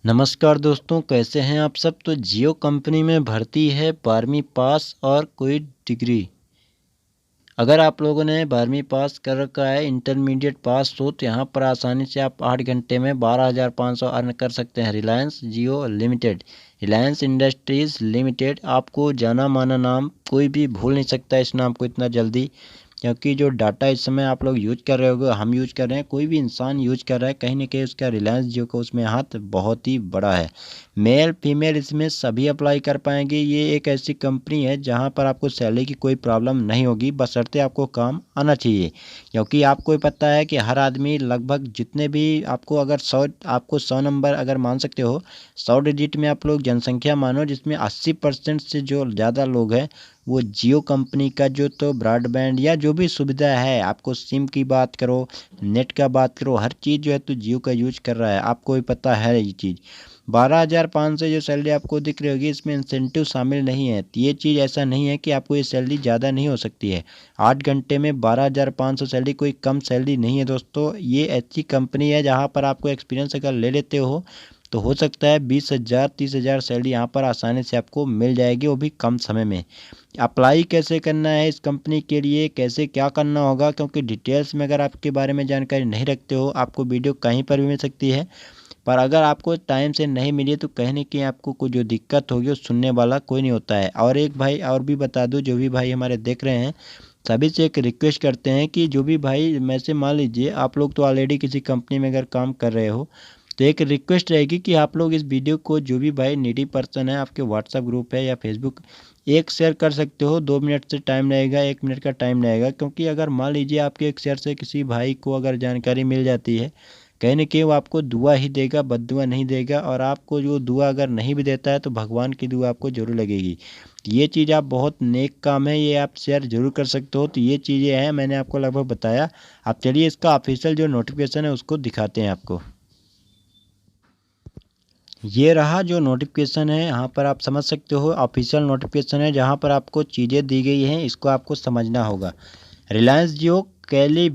नमस्कार दोस्तों, कैसे हैं आप सब। तो जियो कंपनी में भर्ती है 12वीं पास और कोई डिग्री। अगर आप लोगों ने 12वीं पास कर रखा है, इंटरमीडिएट पास हो, तो यहाँ पर आसानी से आप 8 घंटे में 12,500 अर्न कर सकते हैं। रिलायंस जियो लिमिटेड, रिलायंस इंडस्ट्रीज़ लिमिटेड, आपको जाना माना नाम कोई भी भूल नहीं सकता इस नाम को इतना जल्दी, क्योंकि जो डाटा इस समय आप लोग यूज कर रहे होगे, हम यूज कर रहे हैं, कोई भी इंसान यूज कर रहा है, कहीं ना कहीं उसका रिलायंस जियो का उसमें हाथ बहुत ही बड़ा है। मेल फीमेल इसमें सभी अप्लाई कर पाएंगे। ये एक ऐसी कंपनी है जहां पर आपको सैलरी की कोई प्रॉब्लम नहीं होगी, बशर्ते आपको काम आना चाहिए। क्योंकि आपको पता है कि हर आदमी लगभग जितने भी आपको अगर 100 नंबर अगर मान सकते हो, 100 डिजिट में आप लोग जनसंख्या मानो, जिसमें 80% से जो ज़्यादा लोग हैं वो जियो कंपनी का जो तो ब्रॉडबैंड या जो भी सुविधा है, आपको सिम की बात करो, नेट का बात करो, हर चीज़ जो है तो जियो का यूज कर रहा है। आपको भी पता है ये चीज़। 12,500 जो सैलरी आपको दिख रही होगी, इसमें इंसेंटिव शामिल नहीं है। तो ये चीज़ ऐसा नहीं है कि आपको ये सैलरी ज़्यादा नहीं हो सकती है। 8 घंटे में 12,500 सैलरी कोई कम सैलरी नहीं है दोस्तों। ये ऐसी कंपनी है जहाँ पर आपको एक्सपीरियंस अगर ले लेते हो तो हो सकता है 20,000 30,000 सैलरी यहाँ पर आसानी से आपको मिल जाएगी, वो भी कम समय में। अप्लाई कैसे करना है इस कंपनी के लिए, कैसे क्या करना होगा, क्योंकि डिटेल्स में अगर आपके बारे में जानकारी नहीं रखते हो, आपको वीडियो कहीं पर भी मिल सकती है, पर अगर आपको टाइम से नहीं मिली तो कहीं न कहीं आपको कोई जो दिक्कत होगी वो सुनने वाला कोई नहीं होता है। और एक भाई और भी बता दूँ, जो भी भाई हमारे देख रहे हैं, सभी से एक रिक्वेस्ट करते हैं कि जो भी भाई में से मान लीजिए आप लोग तो ऑलरेडी किसी कंपनी में अगर काम कर रहे हो, तो एक रिक्वेस्ट रहेगी कि आप लोग इस वीडियो को जो भी भाई नीडी पर्सन है, आपके व्हाट्सएप ग्रुप है या फेसबुक, एक शेयर कर सकते हो। 2 मिनट से टाइम लगेगा, 1 मिनट का टाइम लगेगा, क्योंकि अगर मान लीजिए आपके एक शेयर से किसी भाई को अगर जानकारी मिल जाती है, कहीं न कहीं वो आपको दुआ ही देगा, बद्दुआ नहीं देगा। और आपको जो दुआ अगर नहीं भी देता है तो भगवान की दुआ आपको ज़रूर लगेगी। ये चीज़ आप बहुत नेक काम है, ये आप शेयर ज़रूर कर सकते हो। तो ये चीज़ें हैं, मैंने आपको लगभग बताया। आप चलिए इसका ऑफिशियल जो नोटिफिकेशन है उसको दिखाते हैं आपको। ये रहा जो नोटिफिकेशन है, यहाँ पर आप समझ सकते हो ऑफिशियल नोटिफिकेशन है, जहाँ पर आपको चीज़ें दी गई हैं, इसको आपको समझना होगा। रिलायंस जियो कैली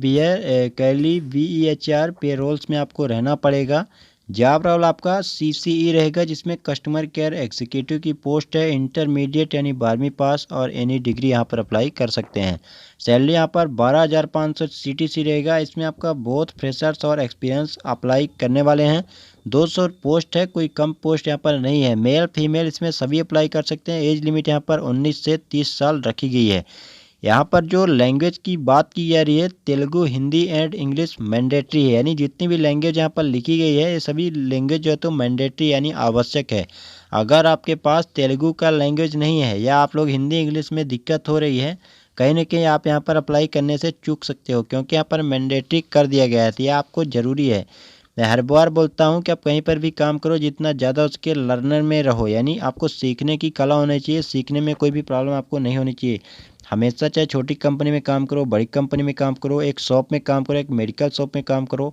VEHR पेरोल्स में आपको रहना पड़ेगा। जॉब रोल आपका CCE रहेगा, जिसमें कस्टमर केयर एग्जीक्यूटिव की पोस्ट है। इंटरमीडिएट यानी 12वीं पास और एनी डिग्री यहाँ पर अप्लाई कर सकते हैं। सैलरी यहाँ पर 12,500 CTC रहेगा। इसमें आपका बहुत फ्रेशर्स और एक्सपीरियंस अप्लाई करने वाले हैं। 200 पोस्ट है, कोई कम पोस्ट यहाँ पर नहीं है। मेल फीमेल इसमें सभी अप्लाई कर सकते हैं। एज लिमिट यहाँ पर 19 से 30 साल रखी गई है। यहाँ पर जो लैंग्वेज की बात की जा रही है, Telugu, Hindi and English mandatory है, यानी जितनी भी लैंग्वेज यहाँ पर लिखी गई है, ये सभी लैंग्वेज जो है तो मैंडेटरी यानी आवश्यक है। अगर आपके पास तेलुगु का लैंग्वेज नहीं है या आप लोग हिंदी इंग्लिश में दिक्कत हो रही है, कहीं ना कहीं आप यहाँ पर अप्लाई करने से चूक सकते हो, क्योंकि यहाँ पर मैंडेटरी कर दिया गया है। तो ये आपको ज़रूरी है। मैं हर बार बोलता हूँ कि आप कहीं पर भी काम करो, जितना ज़्यादा उसके लर्नर में रहो, यानी आपको सीखने की कला होनी चाहिए, सीखने में कोई भी प्रॉब्लम आपको नहीं होनी चाहिए। हमेशा चाहे छोटी कंपनी में काम करो, बड़ी कंपनी में काम करो, एक शॉप में काम करो, एक मेडिकल शॉप में काम करो,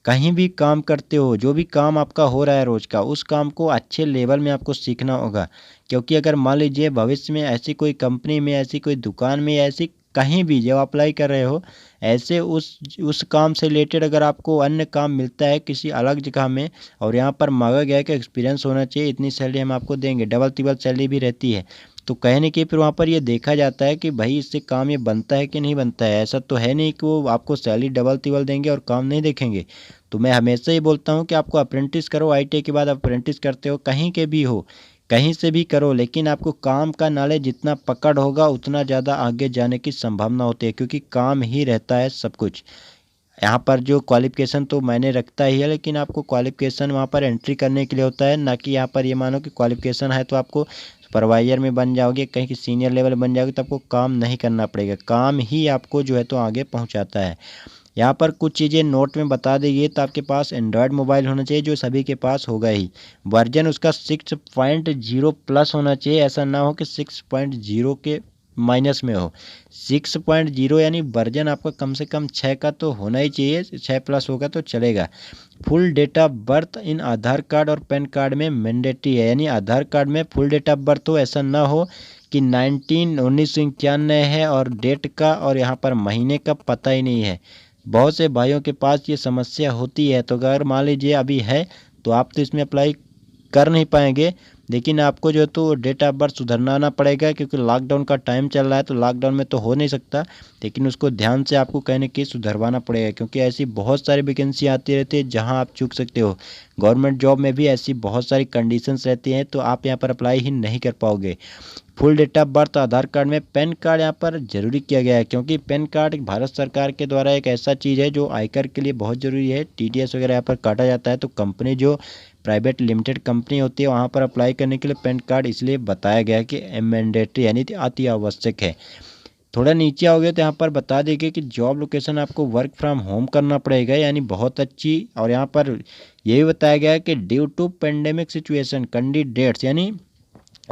कहीं भी काम करते हो, जो भी काम आपका हो रहा है रोज़ का, उस काम को अच्छे लेवल में आपको सीखना होगा। क्योंकि अगर मान लीजिए भविष्य में ऐसी कोई कंपनी में, ऐसी कोई दुकान में, ऐसी कहीं भी जब अप्लाई कर रहे हो, ऐसे उस काम से रिलेटेड अगर आपको अन्य काम मिलता है किसी अलग जगह में, और यहाँ पर मांगा गया है कि एक्सपीरियंस होना चाहिए, इतनी सैलरी हम आपको देंगे, डबल तिबल सैलरी भी रहती है, तो कहीं न कहीं फिर वहाँ पर ये देखा जाता है कि भाई इससे काम ये बनता है कि नहीं बनता है। ऐसा तो है नहीं कि वो आपको सैलरी डबल तिबल देंगे और काम नहीं देखेंगे। तो मैं हमेशा ही बोलता हूँ कि आपको अप्रेंटिस करो, ITI के बाद अप्रेंटिस करते हो, कहीं के भी हो, कहीं से भी करो, लेकिन आपको काम का नॉलेज जितना पकड़ होगा उतना ज़्यादा आगे जाने की संभावना होती है, क्योंकि काम ही रहता है सब कुछ। यहाँ पर जो क्वालिफ़िकेशन तो मैंने रखता ही है, लेकिन आपको क्वालिफ़िकेशन वहाँ पर एंट्री करने के लिए होता है, ना कि यहाँ पर ये मानो कि क्वालिफ़िकेशन है तो आपको सुपरवाइज़र में बन जाओगे, कहीं की सीनियर लेवल बन जाओगे, तो आपको काम नहीं करना पड़ेगा। काम ही आपको जो है तो आगे पहुँचाता है। यहाँ पर कुछ चीज़ें नोट में बता देंगे, तो आपके पास एंड्रॉयड मोबाइल होना चाहिए, जो सभी के पास होगा ही। वर्जन उसका 6.0 प्लस होना चाहिए, ऐसा ना हो कि 6.0 के माइनस में हो। 6.0 यानी वर्जन आपका कम से कम 6 का तो होना ही चाहिए, 6 प्लस होगा तो चलेगा। Full date of birth in Aadhaar card और पैन कार्ड में मैंडेटरी है, यानी आधार कार्ड में फुल डेट ऑफ बर्थ हो, ऐसा ना हो कि 1991 है और डेट का और यहाँ पर महीने का पता ही नहीं है। बहुत से भाइयों के पास ये समस्या होती है, तो अगर मान लीजिए अभी है तो आप तो इसमें अप्लाई कर नहीं पाएंगे, लेकिन आपको जो है तो डेट ऑफ बर्थ सुधरना पड़ेगा, क्योंकि लॉकडाउन का टाइम चल रहा है, तो लॉकडाउन में तो हो नहीं सकता, लेकिन उसको ध्यान से आपको कहीं ना कहीं सुधरवाना पड़ेगा, क्योंकि ऐसी बहुत सारी वैकेंसी आती रहती है जहां आप चूक सकते हो। गवर्नमेंट जॉब में भी ऐसी बहुत सारी कंडीशंस रहती हैं, तो आप यहाँ पर अप्लाई ही नहीं कर पाओगे। Full date of birth, Aadhaar card में पैन कार्ड यहाँ पर जरूरी किया गया है, क्योंकि पैन कार्ड भारत सरकार के द्वारा एक ऐसा चीज़ है जो आयकर के लिए बहुत ज़रूरी है। टीडीएस वगैरह यहाँ पर काटा जाता है, तो कंपनी जो प्राइवेट लिमिटेड कंपनी होती है वहाँ पर अप्लाई करने के लिए पैन कार्ड इसलिए बताया गया है कि मैंडेटरी यानी अति आवश्यक है। थोड़ा नीचे आओगे तो यहाँ पर बता देंगे कि जॉब लोकेशन आपको वर्क फ्रॉम होम करना पड़ेगा, यानी बहुत अच्छी। और यहाँ पर ये भी बताया गया है कि due to pandemic situation candidates, यानी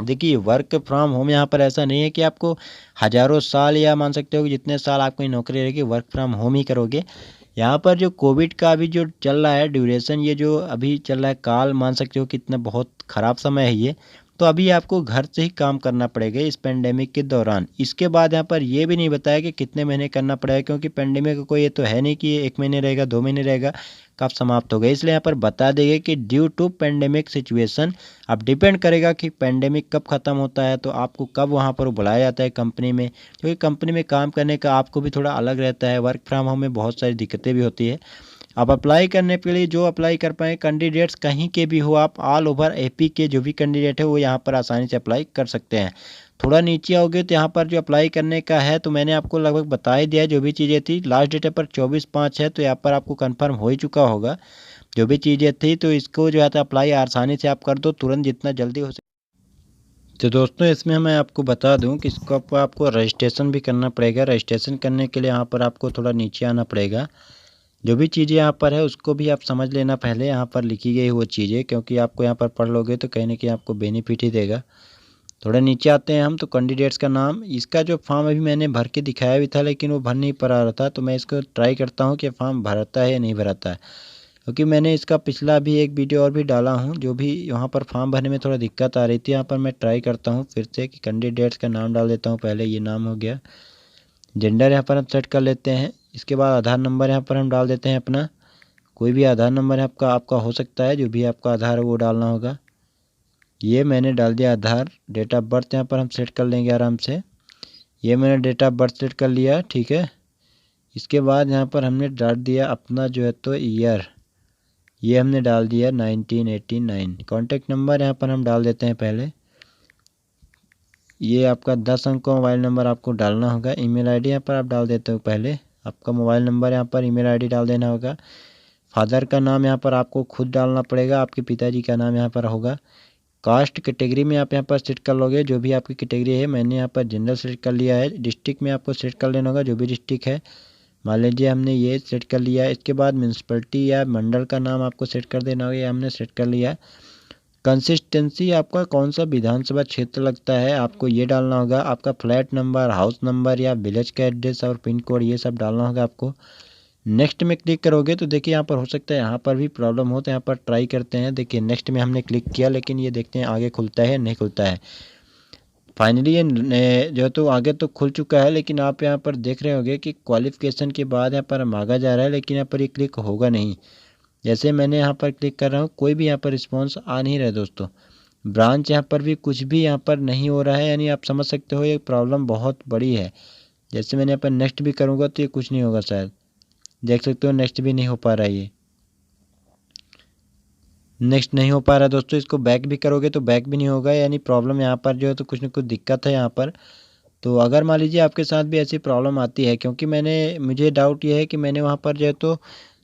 देखिए वर्क फ्रॉम होम यहाँ पर ऐसा नहीं है कि आपको हज़ारों साल या मान सकते हो कि जितने साल आपको नौकरी रहेगी वर्क फ्रॉम होम ही करोगे। यहाँ पर जो कोविड का अभी जो चल रहा है ड्यूरेशन, ये जो अभी चल रहा है काल, मान सकते हो कितना बहुत ख़राब समय है ये, तो अभी आपको घर से ही काम करना पड़ेगा इस पेंडेमिक के दौरान। इसके बाद यहाँ पर ये भी नहीं बताया कि कितने महीने करना पड़ेगा, क्योंकि पेंडेमिक का कोई ये तो है नहीं कि 1 महीने रहेगा 2 महीने रहेगा कब समाप्त होगा, इसलिए यहाँ पर बता देंगे कि ड्यू टू पेंडेमिक सिचुएशन। अब डिपेंड करेगा कि पेंडेमिक कब ख़त्म होता है, तो आपको कब वहाँ पर बुलाया जाता है कंपनी में, क्योंकि कंपनी में काम करने का आपको भी थोड़ा अलग रहता है। वर्क फ्रॉम होम में बहुत सारी दिक्कतें भी होती है। अब अप्लाई करने के लिए जो अप्लाई कर पाए कैंडिडेट्स कहीं के भी हो, आप ऑल ओवर एपी के जो भी कैंडिडेट है वो यहाँ पर आसानी से अप्लाई कर सकते हैं। थोड़ा नीचे आओगे तो यहाँ पर जो अप्लाई करने का है, तो मैंने आपको लगभग बता ही दिया जो भी चीज़ें थी। लास्ट डेट पर 24/5 है, तो यहाँ पर आपको कंफर्म हो ही चुका होगा जो भी चीज़ें थी, तो इसको जो है तो अप्लाई आसानी से आप कर दो तुरंत, जितना जल्दी हो सके। तो दोस्तों इसमें मैं आपको बता दूं कि इसको आपको रजिस्ट्रेशन भी करना पड़ेगा। रजिस्ट्रेशन करने के लिए यहाँ पर आपको थोड़ा नीचे आना पड़ेगा। जो भी चीज़ें यहाँ पर है उसको भी आप समझ लेना पहले, यहाँ पर लिखी गई वो चीज़ें, क्योंकि आपको यहाँ पर पढ़ लोगे तो कहीं ना कहीं आपको बेनिफिट ही देगा। थोड़ा नीचे आते हैं हम, तो कैंडिडेट्स का नाम, इसका जो फॉर्म अभी मैंने भर के दिखाया भी था लेकिन वो भर नहीं पा रहा था, तो मैं इसको ट्राई करता हूँ कि फॉर्म भरता है या नहीं भरता है, क्योंकि मैंने इसका पिछला भी एक वीडियो और भी डाला हूँ जो भी यहाँ पर फॉर्म भरने में थोड़ा दिक्कत आ रही थी। यहाँ पर मैं ट्राई करता हूँ फिर से कि कैंडिडेट्स का नाम डाल देता हूँ। पहले ये नाम हो गया, जेंडर यहाँ पर हम सेट कर लेते हैं। इसके बाद आधार नंबर यहाँ पर हम डाल देते हैं अपना, कोई भी आधार नंबर आपका हो सकता है, जो भी आपका आधार है वो डालना होगा। ये मैंने डाल दिया आधार। डेट ऑफ बर्थ यहाँ पर हम सेट कर लेंगे आराम से, ये मैंने डेट ऑफ बर्थ सेट कर लिया, ठीक है। इसके बाद यहाँ पर हमने डाल दिया अपना जो है तो ईयर, ये हमने डाल दिया 1989। कॉन्टैक्ट नंबर यहाँ पर हम डाल देते हैं पहले, ये आपका 10 अंक का मोबाइल नंबर आपको डालना होगा। ईमेल आईडी यहाँ पर आप डाल देते हो पहले, आपका मोबाइल नंबर यहाँ पर ईमेल आईडी डाल देना होगा। फादर का नाम यहाँ पर आपको खुद डालना पड़ेगा, आपके पिताजी का नाम यहाँ पर होगा। कास्ट कैटेगरी में आप यहाँ पर सेट कर लोगे जो भी आपकी कैटेगरी है, मैंने यहाँ पर जनरल सेट कर लिया है। डिस्ट्रिक्ट में आपको सेट कर लेना होगा जो भी डिस्ट्रिक्ट है, मान लीजिए हमने ये सेट कर लिया है। इसके बाद म्यूनसिपलिटी या मंडल का नाम आपको सेट कर देना होगा, ये हमने सेट कर लिया है। कंसिस्टेंसी आपका कौन सा विधानसभा क्षेत्र लगता है आपको ये डालना होगा। आपका फ्लैट नंबर, हाउस नंबर या विलेज का एड्रेस और पिन कोड ये सब डालना होगा आपको। नेक्स्ट में क्लिक करोगे तो देखिए यहाँ पर हो सकता है यहाँ पर भी प्रॉब्लम हो, तो यहाँ पर ट्राई करते हैं। देखिए नेक्स्ट में हमने क्लिक किया लेकिन ये देखते हैं आगे खुलता है नहीं खुलता है। फाइनली ये जो तो आगे तो खुल चुका है, लेकिन आप यहाँ पर देख रहे होंगे कि क्वालिफिकेशन के बाद यहाँ पर मांगा जा रहा है, लेकिन यहाँ पर ये क्लिक होगा नहीं। जैसे मैंने यहाँ पर क्लिक कर रहा हूँ कोई भी यहाँ पर रिस्पॉन्स आ नहीं रहा है दोस्तों। ब्रांच यहाँ पर भी कुछ भी यहाँ पर नहीं हो रहा है, यानी आप समझ सकते हो ये प्रॉब्लम बहुत बड़ी है। जैसे मैंने यहाँ पर नेक्स्ट भी करूँगा तो ये कुछ नहीं होगा शायद, देख सकते हो नेक्स्ट भी नहीं हो पा रहा है, ये नेक्स्ट नहीं हो पा रहा है दोस्तों। इसको बैक भी करोगे तो बैक भी नहीं होगा, यानी प्रॉब्लम यहाँ पर जो है तो कुछ ना कुछ दिक्कत है यहाँ पर। तो अगर मान लीजिए आपके साथ भी ऐसी प्रॉब्लम आती है, क्योंकि मुझे डाउट ये है कि मैंने वहाँ पर जो है तो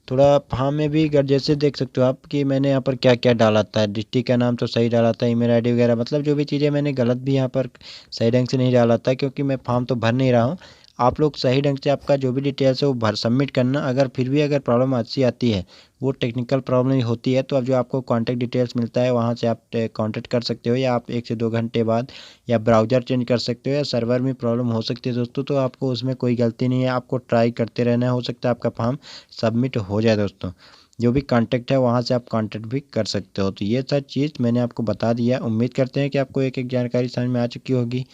थोड़ा फॉर्म में भी जैसे देख सकते हो आप कि मैंने यहाँ पर क्या क्या डाला था। डिस्ट्रिक्ट का नाम तो सही डाला था, ईमेल आईडी वगैरह, मतलब जो भी चीज़ें मैंने गलत भी यहाँ पर सही ढंग से नहीं डाला था, क्योंकि मैं फॉर्म तो भर नहीं रहा हूँ। आप लोग सही ढंग से आपका जो भी डिटेल्स है वो भर सबमिट करना। अगर फिर भी अगर प्रॉब्लम अच्छी आती है, वो टेक्निकल प्रॉब्लम ही होती है, तो अब जो आपको कॉन्टैक्ट डिटेल्स मिलता है वहाँ से आप कॉन्टैक्ट कर सकते हो, या आप 1 से 2 घंटे बाद या ब्राउज़र चेंज कर सकते हो, या सर्वर में प्रॉब्लम हो सकती है दोस्तों। तो आपको उसमें कोई गलती नहीं है, आपको ट्राई करते रहना है, हो सकता है आपका फॉर्म सबमिट हो जाए दोस्तों। जो भी कॉन्टैक्ट है वहाँ से आप कॉन्टैक्ट भी कर सकते हो। तो ये सब चीज़ मैंने आपको बता दिया। उम्मीद करते हैं कि आपको एक एक जानकारी समझ में आ चुकी होगी।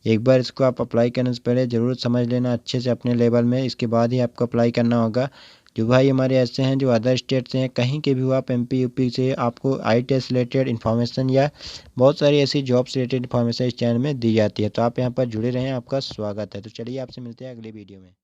एक बार इसको आप अप्लाई करने से पहले ज़रूर समझ लेना अच्छे से अपने लेवल में, इसके बाद ही आपको अप्लाई करना होगा। जो भाई हमारे ऐसे हैं जो अदर स्टेट से हैं, कहीं के भी हो आप, एमपी यूपी से, आपको आई टेस्ट रिलेटेड इन्फॉर्मेशन या बहुत सारी ऐसी जॉब्स रिलेटेड इन्फॉर्मेशन इस चैनल में दी जाती है। तो आप यहाँ पर जुड़े रहें, आपका स्वागत है। तो चलिए आपसे मिलते हैं अगली वीडियो में।